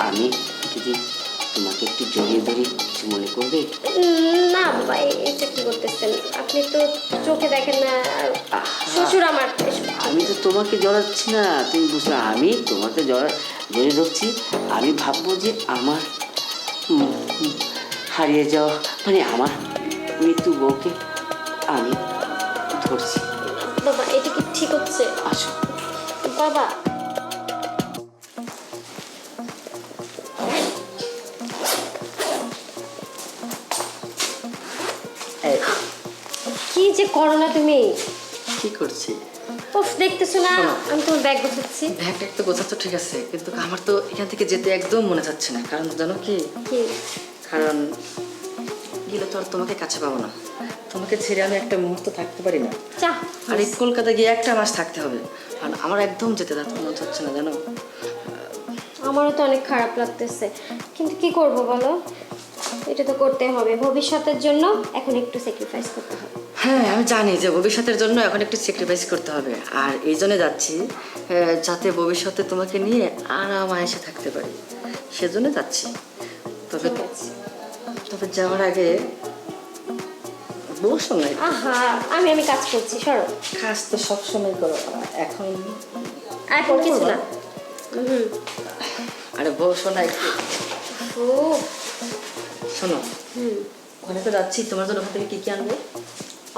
আমি যদি তোমাকে একটু জড়িয়ে ধরি কিছু মনে করবে? না বাবা, এটা কি করতেছেন আপনি? তো চোখে দেখেন না, শ্বশুর আমার। আমি তো তোমাকে জড়াচ্ছি না, তুমি বুঝলে, আমি তোমাকে জড়িয়ে ধরছি। আমি ভাববো যে আমার হারিয়ে যাওয়া মানে আমার মৃত্যু বউকে আমি ধরছি। বাবা এটা কি ঠিক হচ্ছে? আসো বাবা কি যে করো না তুমি? কি করছি? উফ, দেখতেছো না আমি তোমার ব্যাগ গোছাচ্ছি। ব্যাগটা একটু গোছাচ্ছ ঠিক আছে, কিন্তু আমার তো এখান থেকে যেতে একদম মনে যাচ্ছে না। কারণ জানো কি? কি? কারণ গেলে তো আর তোমাকে কাছে পাবো না। তোমাকে ছেড়ে আমি একটা মুহূর্ত থাকতে পারি না। চা। আর এই কলকাতা গিয়ে একটা মাস থাকতে হবে। আর আমার একদম যেতে মনে হচ্ছে না জানো। আমারও তো অনেক খারাপ লাগতেছে, কিন্তু কি করব বলো, এটা তো করতে হবে ভবিষ্যতের জন্য। এখন একটু স্যাক্রিফাইস করতে হবে। হ্যাঁ আমি জানি যে ভবিষ্যতের জন্য এখন একটু স্যাক্রিফাইস করতে হবে। আর এই জন্য যাচ্ছি যাতে ভবিষ্যতে তোমাকে নিয়ে আরাম আয়েসে থাকতে পারি, সেজন্য যাচ্ছি। তবে ঠিক আছে। তবে যাওয়ার আগে বসো না। আহা, আমি কাজ করছি, সরো। কাজ তো সবসময় করো, এখন কিছু না। আরে বসো না একটু। ও শোনো, ওখানে তো যাচ্ছি, তোমার জন্য ওখান থেকে কি কি আনবে?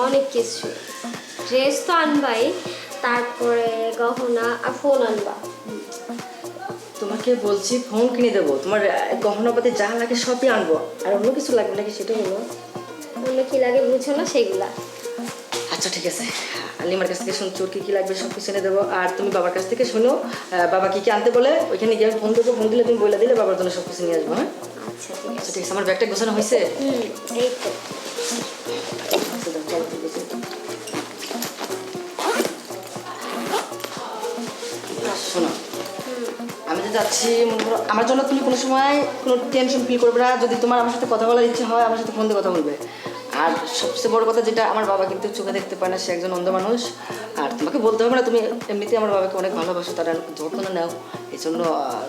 অনেক কিছু। ড্রেস তো আনবাই, তারপরে গহনা আর ফোন আনবা। তোমাকে বলছি ফোন কিনে দেবো, তোমার গহনাপাতি যা লাগে সবই আনবো। আর অন্য কিছু লাগবে নাকি সেটা হলো? অন্য কি লাগে বুঝো না সেগুলা। আচ্ছা ঠিক আছে, আলিমার কাছ থেকে শুনছো কি কি লাগবে সব কিছু এনে দেবো। আর তুমি বাবার কাছ থেকে শোনো বাবা কি কি আনতে বলে, ওইখানে গিয়ে ফোন দেবো। ফোন দিলে তুমি বলে দিলে বাবার জন্য সব কিছু নিয়ে আসবো। হ্যাঁ আচ্ছা ঠিক আচ্ছা আছে। ঠিক আছে, আমার ব্যাগটা গোছানো হয়েছে। এই তো। শোনো, আমি যে যাচ্ছি মনে করো, আমার জন্য তুমি কোনো সময় কোনো টেনশন ফিল করবে না। যদি তোমার আমার সাথে কথা বলার ইচ্ছে হয়, আমার সাথে ফোন দিয়ে কথা বলবে। আর সবচেয়ে বড় কথা যেটা, আমার বাবা কিন্তু চোখে দেখতে পায় না, সে একজন অন্ধ মানুষ। আর তোমাকে বলতে হবে না, তুমি এমনিতেই আমার বাবাকে অনেক ভালোবাসো, তারা যত্ন নেও। এই জন্য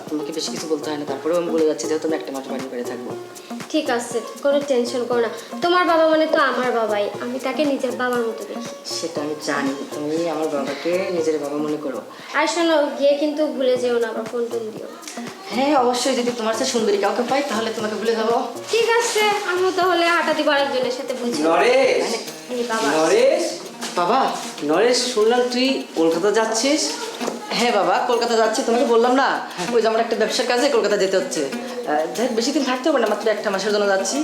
তোমাকে বেশি কিছু বলতে হয় না। তারপরেও আমি বলে যাচ্ছি যেহেতু আমি একটা মাস বাড়ি থাকবো। ঠিক আছে, কোনো টেনশন করো না। তোমার বাবা মানে তো আমার বাবাই, আমি তাকে নিজের বাবার মতো দেখি। সেটা আমি জানি, তুমি আমার বাবাকে নিজের বাবা মনে করো। আর শোনো, গিয়ে কিন্তু ভুলে যেও না, আবার ফোন টোন দিও। হ্যাঁ অবশ্যই, যদি তোমার সাথে সুন্দরী কাউকে পাই তাহলে তোমাকে ভুলে যাবো। ঠিক আছে, আমিও তাহলে হাঁটা দিব আরেকজনের সাথে, বুঝি। নরেশ, এই বাবা। নরেশ, বাবা। নরেশ, শুনলাম তুই কলকাতা যাচ্ছিস। হ্যাঁ বাবা, কলকাতা যাচ্ছি, তোমাকে বললাম না ওই যে আমার একটা ব্যবসার কাজে কলকাতা যেতে হচ্ছে। যাই হোক, বেশি দিন থাকতে হবে না, মাত্র একটা মাসের জন্য যাচ্ছি।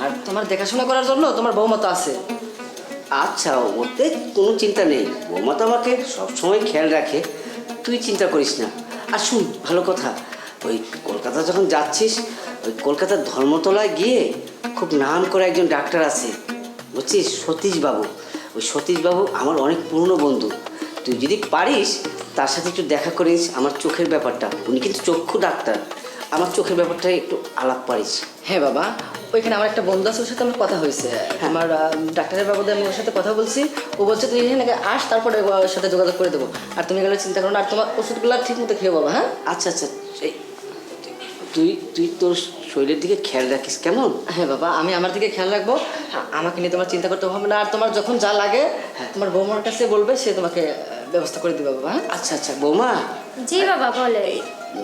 আর তোমার দেখাশোনা করার জন্য তোমার বৌমা তো আছে। আচ্ছা, ওতে কোনো চিন্তা নেই, বৌমা তো আমাকে সবসময় খেয়াল রাখে, তুই চিন্তা করিস না। আর শুন, ভালো কথা, ওই কলকাতা যখন যাচ্ছিস, ওই কলকাতার ধর্মতলায় গিয়ে খুব নাম করে একজন ডাক্তার আছে, বুঝছিস, সতীশবাবু। ওই সতীশবাবু আমার অনেক পুরনো বন্ধু। তুই যদি পারিস তার সাথে একটু দেখা করিস, আমার চোখের ব্যাপারটা, উনি কিন্তু চক্ষু ডাক্তার, আমার চোখের ব্যাপারটা একটু আলাপ পারিস। হ্যাঁ বাবা, ওইখানে আমার একটা বন্ধু আছে, ওর সাথে আমার কথা হয়েছে। আমার ডাক্তারের বাবুদের আমি ওর সাথে কথা বলছি। ও বলছে তুই এখানে আস, তারপরে ওর সাথে যোগাযোগ করে দেবো। আর তুমি গেলে চিন্তা করো না, আর তোমার ওষুধগুলো ঠিক মতো খেয়ে বাবা। হ্যাঁ আচ্ছা আচ্ছা, তুই তুই তোর শরীরের দিকে খেয়াল রাখিস, কেমন? হ্যাঁ বাবা, আমি আমার দিকে খেয়াল রাখবো। আমাকে নিয়ে তোমার চিন্তা করতে হবে না। আর তোমার যখন যা লাগে তোমার বৌমার কাছে বলবে, সে তোমাকে ব্যবস্থা করে দিবে বাবা। হ্যাঁ আচ্ছা আচ্ছা, বৌমা, জি বাবা বলে।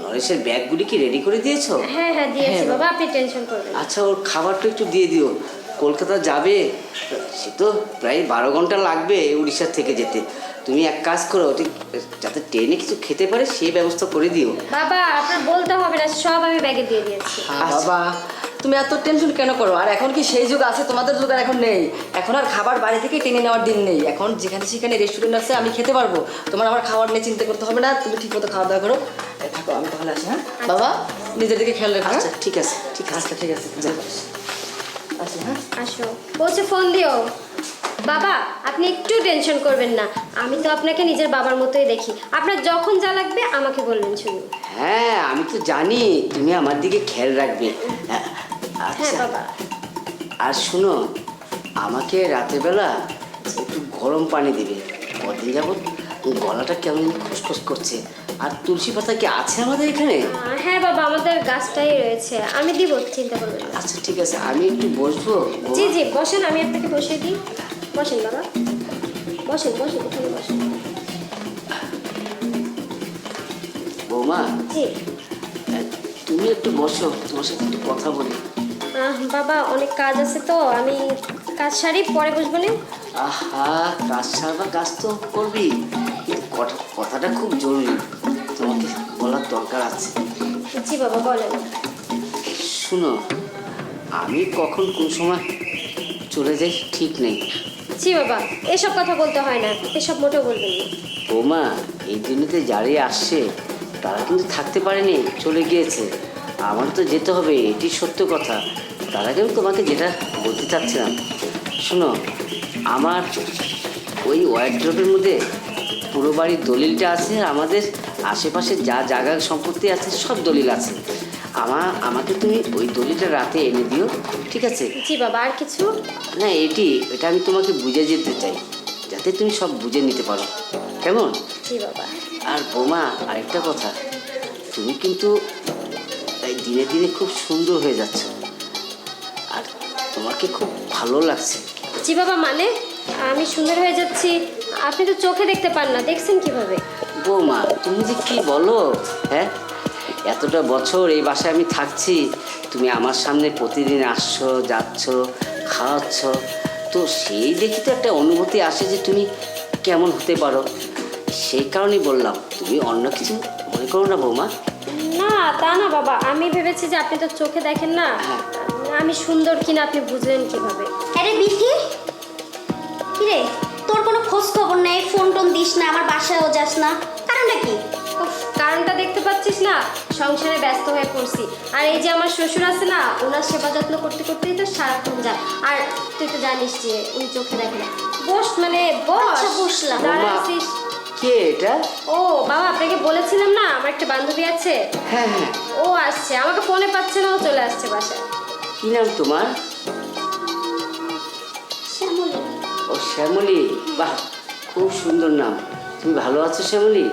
নরেশের ব্যাগগুলি কি রেডি করে দিয়েছো? হ্যাঁ হ্যাঁ দিয়েছি বাবা, আপনি টেনশন করবেন না। আচ্ছা, ওর খাবারটা একটু দিয়ে দিও, কলকাতা যাবে, সে তো প্রায় 12 ঘন্টা লাগবে উড়িষ্যার থেকে যেতে। তুমি এক কাজ করো, ঠিক যাতে ট্রেনে কিছু খেতে পারে সেই ব্যবস্থা করে দিও। বাবা আপনার বলতে হবে না, সব আমি ব্যাগে দিয়ে দিয়েছি। হ্যাঁ বাবা, তুমি এত টেনশন কেন করো? আর এখন কি সেই যুগ আছে? তোমাদের যুগ আর এখন নেই। এখন আর খাবার বাড়ি থেকে টেনে নেওয়ার দিন নেই। এখন যেখানে সেখানে রেস্টুরেন্ট আছে, আমি খেতে পারবো। তোমার আমার খাবার নিয়ে চিন্তা করতে হবে না। তুমি ঠিক মতো খাওয়া দাওয়া করো। থাকো, আমি তাহলে আসি। হ্যাঁ বাবা, নিজের দিকে খেয়াল রাখো। আচ্ছা ঠিক আছে, ঠিক আছে, আচ্ছা ঠিক আছে, যা আসি। হ্যাঁ আসো, পৌঁছে ফোন দিও। বাবা আপনি একটু টেনশন করবেন না, আমি তো আপনাকে নিজের বাবার মতোই দেখি। আপনার যখন যা লাগবে আমাকে বলবেন শুধু। হ্যাঁ আমি তো জানি তুমি আমার দিকে খেয়াল রাখবে। হ্যাঁ আচ্ছা, বাবা। আর শুনো, আমাকে রাতের বেলা একটু গরম পানি দেবে। কদিন যাবত গলাটা কেমন খুসখুস করছে, আর তুলসী পাতা কি আছে আমাদের এখানে? হ্যাঁ বাবা, আমাদের গাছটাই রয়েছে, আমি দিব, চিন্তা করবেন না। আচ্ছা ঠিক আছে, আমি একটু বসবো। জি জি বসেন, আমি আপনাকে বসিয়ে দিই। বসেন বাবা, বসেন বসেন, এখানে বসেন। বৌমা, জি। তুমি একটু বসো, তোমার সাথে একটু কথা বলি। বাবা অনেক কাজ আছে তো, আমি কাজ সারি পরে বসবো না। আহা, কাজ ছাড়বা, কাজ তো করবি, কিন্তু কথাটা খুব জরুরি, তোমাকে বলার দরকার আছে। জি বাবা বলেন। শুনো, আমি কখন কোন সময় চলে যাই ঠিক নেই। জি বাবা, এসব কথা বলতে হয় না, এসব মোটেও বলবেন না। বৌমা, এই দিনেতে যারাই আসছে তারা কিন্তু থাকতে পারেনি, চলে গিয়েছে। আমার তো যেতে হবে, এটি সত্য কথা। তার আগেও তোমাকে যেটা বলতে চাচ্ছিলাম, শোনো, আমার ওই ওয়ার্ড্রপের মধ্যে পুরো বাড়ির দলিলটা আছে, আমাদের আশেপাশে যা জায়গা সম্পত্তি আছে সব দলিল আছে। আমাকে তুমি ওই দলিলটা রাতে এনে দিও, ঠিক আছে? জি বাবা, আর কিছু? না, এটা আমি তোমাকে বুঝে যেতে চাই, যাতে তুমি সব বুঝে নিতে পারো, কেমন? জি বাবা। আর বোমা, আরেকটা কথা, তুমি কিন্তু তাই দিনে দিনে খুব সুন্দর হয়ে যাচ্ছ, আর তোমাকে খুব ভালো লাগছে। জি বাবা, মানে আমি সুন্দর হয়ে যাচ্ছি? আপনি তো চোখে দেখতে পান না, দেখছেন কিভাবে? বৌমা, তুমি যে কি বলো, হ্যাঁ? এতটা বছর এই বাসায় আমি থাকছি, তুমি আমার সামনে প্রতিদিন আসছো, যাচ্ছ, খাওয়াচ্ছ, তো সেই দেখি তো একটা অনুভূতি আসে যে তুমি কেমন হতে পারো। সেই কারণেই বললাম, তুমি অন্য কিছু মনে করো না বৌমা। না তা না বাবা, আমি ভেবেছি যে আপনি তো চোখে দেখেন না, আমি সুন্দর কিনা আপনি বুঝলেন কিভাবে? আরে বিথি, কিরে তোর কোনো খোঁজ খবর নেই, ফোন টোন দিস না, আমার বাসায়ও যাস না, কারণটা কি? উফ, কারণটা দেখতে পাচ্ছিস না, সংসারে ব্যস্ত হয়ে পড়ছি। আর এই যে আমার শ্বশুর আছে না, ওনার সেবা যত্ন করতে করতেই তো সারাক্ষণ যায়। আর তুই তো জানিস যে উনি চোখে দেখে না। বস, মানে বস। আচ্ছা, বসলাম। দাঁড়াচ্ছিস? কে এটা? ও বাবা, আপনাকে বলেছিলাম না আমার একটা বান্ধবী আছে, হ্যাঁ হ্যাঁ, ও আসছে, আমাকে ফোনে পাচ্ছে না, ও চলে আসছে বাসায়। কি নাম তোমার? শ্যামলী। ও শ্যামলী, বাহ, খুব সুন্দর নাম। তুমি ভালো আছো শ্যামলী?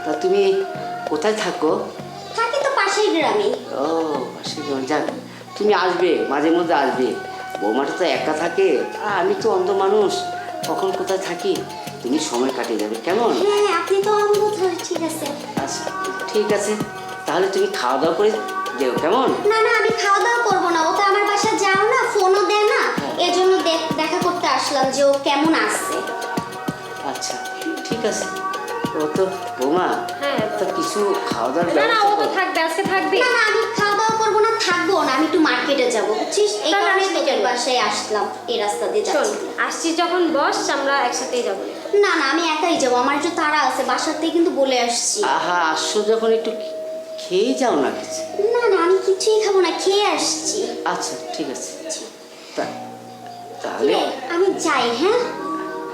তা তুমি কোথায় থাকো? থাকি তো পাশের গ্রামে। ও, পাশের গ্রামে। যাক, তুমি আসবে, মাঝে মধ্যে আসবে। বৌমাটা তো একা থাকে, আর আমি তো অন্ধ মানুষ, কখন কোথায় থাকি, তুমি সময় কাটিয়ে যাবে, কেমন? হ্যাঁ, আপনি তো অন্ধ, ঠিক আছে। আচ্ছা ঠিক আছে, তাহলে তুমি খাওয়া দাওয়া করে যেও, কেমন? না না, আমি খাওয়া দাওয়া করবো না, ও তো আমার বাসায় যাও না, ফোনও দেয় না, এজন্য দেখা করতে আসলাম যে ও কেমন আছে। আচ্ছা ঠিক আছে। ও তো বৌমা, হ্যাঁ, তো কিছু খাওয়া দাওয়ার না না, ও ব্যবস্থা তো করো। থাকবে, আজকে থাকবে। না না, আমি খাওয়া দাওয়া করবো না, থাকবো না, আমি একটু মার্কেটে যাবো, বুঝছিস? এই তাহলে কারণে আসলি তোদের কেন? বাসায় আসলাম, এই রাস্তা দিয়ে শোন, যাচ্ছি। আসছিস যখন বস, আমরা একসাথেই যাবো। না না, আমি একাই যাবো, আমার একটু তাড়া আছে, বাসার থেকে কিন্তু বলে আসছি। আহা, আসছো যখন একটু খেয়েই যাও না কিছু। না না, আমি কিছুই খাবো না, খেয়ে আসছি। আচ্ছা ঠিক আছে, তাহলে কিরে, আমি যাই, হ্যাঁ?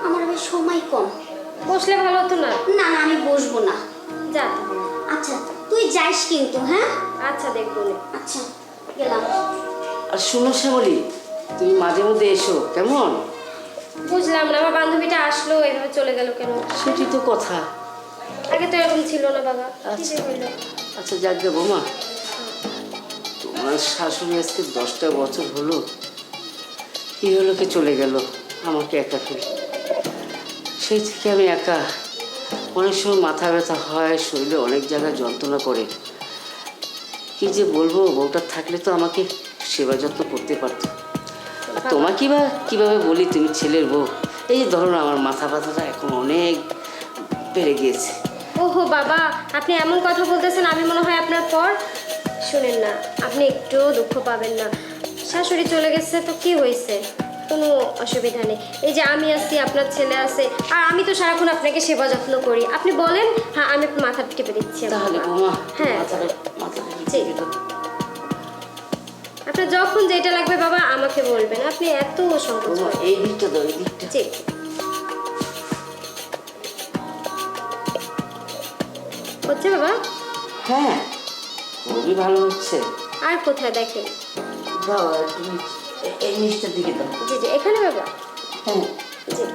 আমার আবার সময় কম। বসলে ভালো হতো না? না না, আমি বসবো না। যা তাহলে। আচ্ছা, তুই যাইস কিন্তু, হ্যাঁ? আচ্ছা দেখবো নে। আচ্ছা, গেলাম। আর শুনো শ্যামলী, তুমি মাঝে মধ্যে এসো, কেমন? বুঝলাম না, আমার বান্ধবীটা আসলো এভাবে চলে গেল কেন? সেটি তো কথা। আগে তো এরকম ছিল না বাবা, কি আচ্ছা। যে হইলো? আচ্ছা যাক গে বৌমা, তোমার শাশুড়ি আজকে 10টা বছর হলো ইহলোকে চলে গেল, আমাকে একা ফেলে। সেই থেকে আমি একা, অনেক সময় মাথা ব্যথা হয়, শরীরে অনেক জায়গায় যন্ত্রণা করে। কি যে বলবো, বউটা থাকলে তো আমাকে সেবা যত্ন করতে পারতো। আর তোমাকে বা কীভাবে বলি, তুমি ছেলের বউ। এই যে ধরো না, আমার মাথা ব্যথাটা এখন অনেক বেড়ে গিয়েছে। ওহো বাবা, আপনি এমন কথা বলতেছেন, আমি মনে হয় আপনার পর। শুনেন না, আপনি একটু দুঃখ পাবেন না, শাশুড়ি চলে গেছে তো কি হয়েছে, কোনো অসুবিধা নেই। এই যে আমি আছি, আপনার ছেলে আছে, আর আমি তো সারাক্ষণ আপনাকে সেবা যত্ন করি। আপনি বলেন, হ্যাঁ আমি একটু মাথা টিপে দিচ্ছি। তাহলে বৌমা, হ্যাঁ। মাথাটা জি। আপনার যখন যেটা লাগবে বাবা আমাকে বলবেন, আপনি এত সংকোচ বৌমা, করেন। এই দিকটা দাও, এই দিকটা। জি। হচ্ছে বাবা? হ্যাঁ, খুবই ভালো হচ্ছে। আর কোথায় দেখেন? দাও, তুমি এই নিচটার দিকে দাও। জি জি, এখানে বাবা। হ্যাঁ। জি।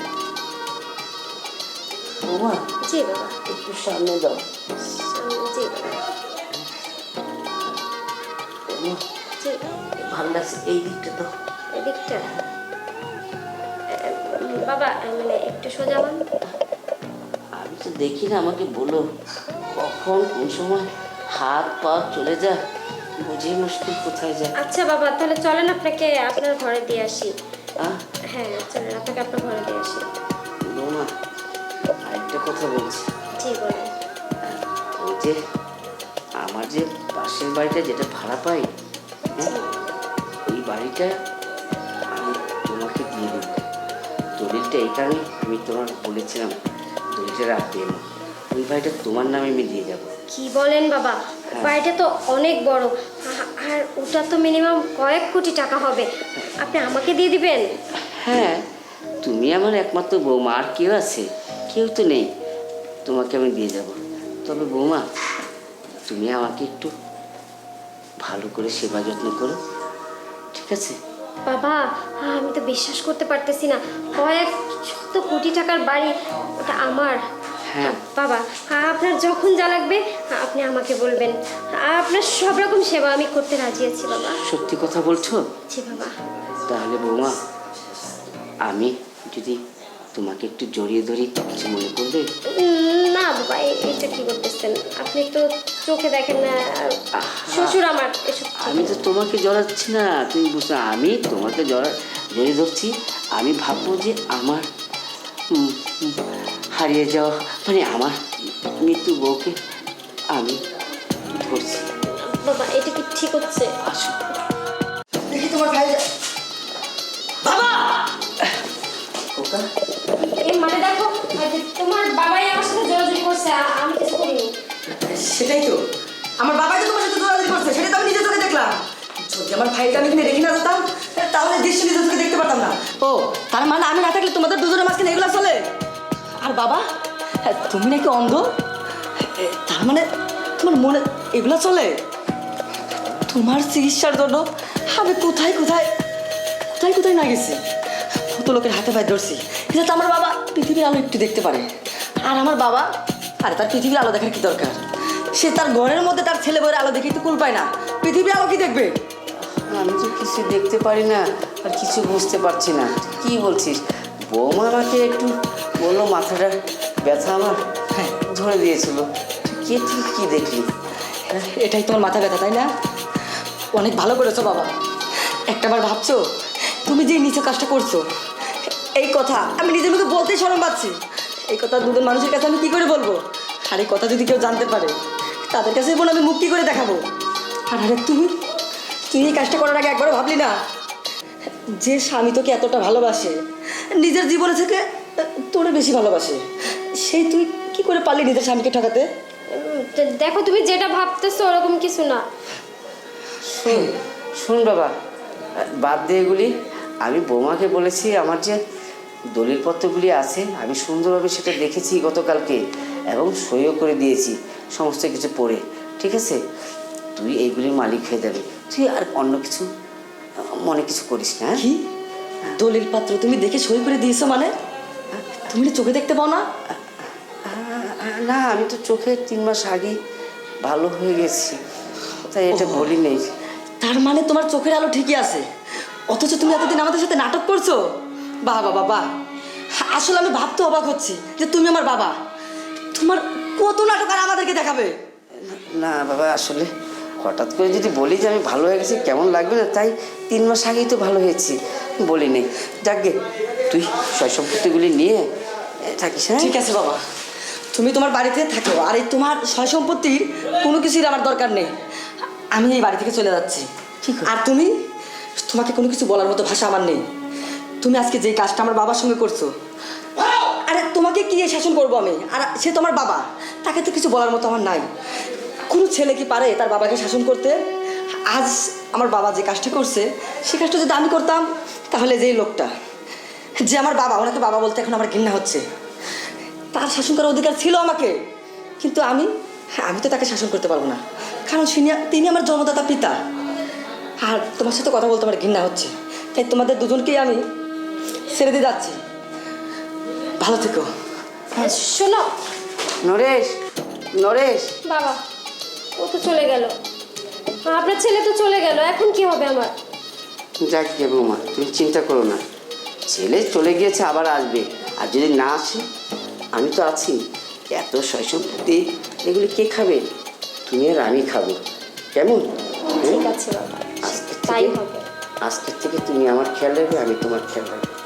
ও বৌমা জি বাবা। একটু সামনে দাও। জি বাবা। বৌমা, জি। ভালো লাগছে, এই দিকটা তো। এদিকটা বাবা মানে একটু সোজা হন। আমি তো দেখি না, আমাকে বলো কখন কোন সময় হাত পা চলে যায়, বুঝে মুশকিল কোথায় যায়। আচ্ছা বাবা, তাহলে চলেন আপনাকে আপনার ঘরে দিয়ে আসি। আহ হ্যাঁ চলেন, আপনাকে আপনার ঘরে দিয়ে আসি। বৌমা, আরেকটা কথা বলছি। জি বলেন। ওই যে আমার যে পাশের বাড়িটা যেটা ভাড়া পাই, হ্যাঁ, ওই বাড়িটা আমি তোমাকে দিয়ে দেবো। দলিলটা এই কারণে আমি তোমার বলেছিলাম দলিলটা রাখতে এলাম, ওই বাড়িটা তোমার নামে আমি দিয়ে যাবো। কি বলেন বাবা, বাড়িটা তো অনেক বড়, আর ওটা তো মিনিমাম কয়েক কোটি টাকা হবে। আপনি আমাকে দিয়ে দিবেন? হ্যাঁ, তুমি আমার একমাত্র বৌমা, আর কেউ আছে? কেউ তো নেই, তোমাকে আমি দিয়ে যাব। তবে বৌমা, তুমি আমাকে একটু ভালো করে সেবা যত্ন করো, ঠিক আছে? বাবা আমি তো বিশ্বাস করতে পারতেছি না, কয়েক শত কোটি টাকার বাড়ি, ওটা আমার। হ্যাঁ। বাবা আপনার যখন যা লাগবে আপনি আমাকে বলবেন, আপনার সব রকম সেবা আমি করতে রাজি আছি বাবা। সত্যি কথা বলছো? জি বাবা। তাহলে বৌমা, আমি যদি তোমাকে একটু জড়িয়ে ধরি, কিছু মনে করবে? না বাবা, এটা কি করতেছেন আপনি? তো চোখে দেখেন না, আর শ্বশুর আমার এসব। আমি তো তোমাকে জড়াচ্ছি না, তুমি বুঝছো, আমি তোমাকে জড়িয়ে ধরছি। আমি ভাববো যে আমার হারিয়ে যাওয়া, মানে আমার মৃত্যু বউকে আমি ধরছি। বাবা এটা কি ঠিক হচ্ছে? আসো। দেখি তোমার ভাই। বাবা! খোকা, এই মানে দেখো, তোমার বাবাই আমার সাথে জোরাজুরি করছে, আমি কিছু করিনি। সেটাই তো, আমার বাবাই তো তোমার সাথে দৌড়াদৌড়ি করছে, সেটা তো আমি নিজের চোখে দেখলাম। যদি আমার ভাইটা আমি এখানে রেখে না যেতাম, তাহলে দৃশ্য নিজের চোখে দেখতে পারতাম না। ও, তার মানে আমি না থাকলে তোমাদের দুজনের মাঝখানে এগুলো চলে? আর বাবা, তুমি নাকি অন্ধ? তার মানে তোমার মনে এগুলো চলে? তোমার চিকিৎসার জন্য আমি কোথায় কোথায় কোথায় কোথায় না গেছি, কত লোকের হাতে পায়ে ধরছি, যাতে আমার বাবা পৃথিবীর আলো একটু দেখতে পারে। আর আমার বাবা, আরে তার পৃথিবীর আলো দেখার কি দরকার? সে তার ঘরের মধ্যে তার ছেলে বউয়ের আলো দেখে তো কুল পায় না, পৃথিবীর আলো কি দেখবে? আমি তো কিছু দেখতে পারি না, আর কিছু বুঝতে পারছি না। কি বলছিস? বৌমা আমাকে একটু বললো, মাথাটা ব্যথা আমার, হ্যাঁ, ধরে দিয়েছিল। তুই কি দেখলি? এটাই তোমার মাথা ব্যথা, তাই না? অনেক ভালো করেছো বাবা। একটাবার ভাবছো তুমি যে নিচে কাজটা করছো, এই কথা আমি নিজের মুখে বলতেই শরম পাচ্ছি। এই কথা দুজন মানুষের কাছে আমি কি করে বলবো? আর এই কথা যদি কেউ জানতে পারে, তাদের কাছে বোন আমি মুখ কি করে দেখাবো? আর আরে তুই এই কাজটা করার আগে একবারও ভাবলি না যে স্বামী তোকে এতটা ভালোবাসে, নিজের জীবনে থেকে তোরে বেশি ভালোবাসে, সেই তুই কি করে পারলি নিজের স্বামীকে ঠকাতে? দেখো তুমি যেটা ভাবতেছো ওরকম কিছু না। শোন শোন বাবা, বাদ দিয়ে এগুলি। আমি বৌমাকে বলেছি আমার যে দলিলপত্রগুলি আছে, আমি সুন্দরভাবে সেটা দেখেছি গতকালকে, এবং সইও করে দিয়েছি সমস্ত কিছু পড়ে, ঠিক আছে? তুই এইগুলির মালিক হয়ে যাবি, তুই আর অন্য কিছু মনে কিছু করিস না। কি দলিল পাত্র তুমি দেখে সই করে দিয়েছো? মানে তুমি কি চোখে দেখতে পাও না? না, আমি তো চোখে 3 মাস আগে ভালো হয়ে গেছি, তাই এটা বলি নেই। তার মানে তোমার চোখের আলো ঠিকই আছে, অথচ তুমি এতদিন আমাদের সাথে নাটক করছো। বাহ বাবা বাহ! আসলে আমি ভাবতে অবাক হচ্ছি যে তুমি আমার বাবা, তোমার কত নাটক আর আমাদেরকে দেখাবে। না বাবা, আসলে হঠাৎ করে যদি বলি যে আমি ভালো হয়ে গেছি, কেমন লাগবে না, তাই 3 মাস আগেই তো ভালো হয়েছি, বলি নেই। যাকগে, তুই সয় সম্পত্তিগুলি নিয়ে থাকিস। হ্যাঁ ঠিক আছে বাবা, তুমি তোমার বাড়িতে থাকো, আর এই তোমার সয় সম্পত্তির কোনো কিছুর আমার দরকার নেই। আমি এই বাড়ি থেকে চলে যাচ্ছি। ঠিক আছে। আর তোমাকে কোনো কিছু বলার মতো ভাষা আমার নেই। তুমি আজকে যে কাজটা আমার বাবার সঙ্গে করছো, আরে তোমাকে কি শাসন করবো আমি? আর সে তো আমার বাবা, তাকে তো কিছু বলার মতো আমার নাই। কোনো ছেলে কি পারে তার বাবাকে শাসন করতে? আজ আমার বাবা যে কাজটা করছে, সে কাজটা যদি আমি করতাম, তাহলে যে লোকটা, যে আমার বাবা, ওনাকে বাবা বলতে এখন আমার ঘৃণা হচ্ছে। তার শাসন করার অধিকার ছিল আমাকে, কিন্তু আমি তো তাকে শাসন করতে পারবো না, কারণ তিনি আমার জন্মদাতা পিতা। আর তোমার সাথে কথা বলতে আমার ঘৃণা হচ্ছে, তাই তোমাদের দুজনকেই আমি ছেড়ে দিয়ে যাচ্ছি। ভালো থেকো। শোনো নরেশ, নরেশ, বাবা, ও তো চলে গেল, আপনার ছেলে তো চলে গেল, এখন কি হবে আমার? যাক গে বৌমা, তুমি চিন্তা করো না, ছেলে চলে গিয়েছে, আবার আসবে। আর যদি না আসে, আমি তো আছি। এত সয় সম্পত্তি এগুলি কে খাবে? তুমি আর আমি খাবো, কেমন? ঠিক আছে বাবা, আজকের তাই থেকে হবে। আজকের থেকে তুমি আমার খেয়াল রাখবে, আমি তোমার খেয়াল রাখবো।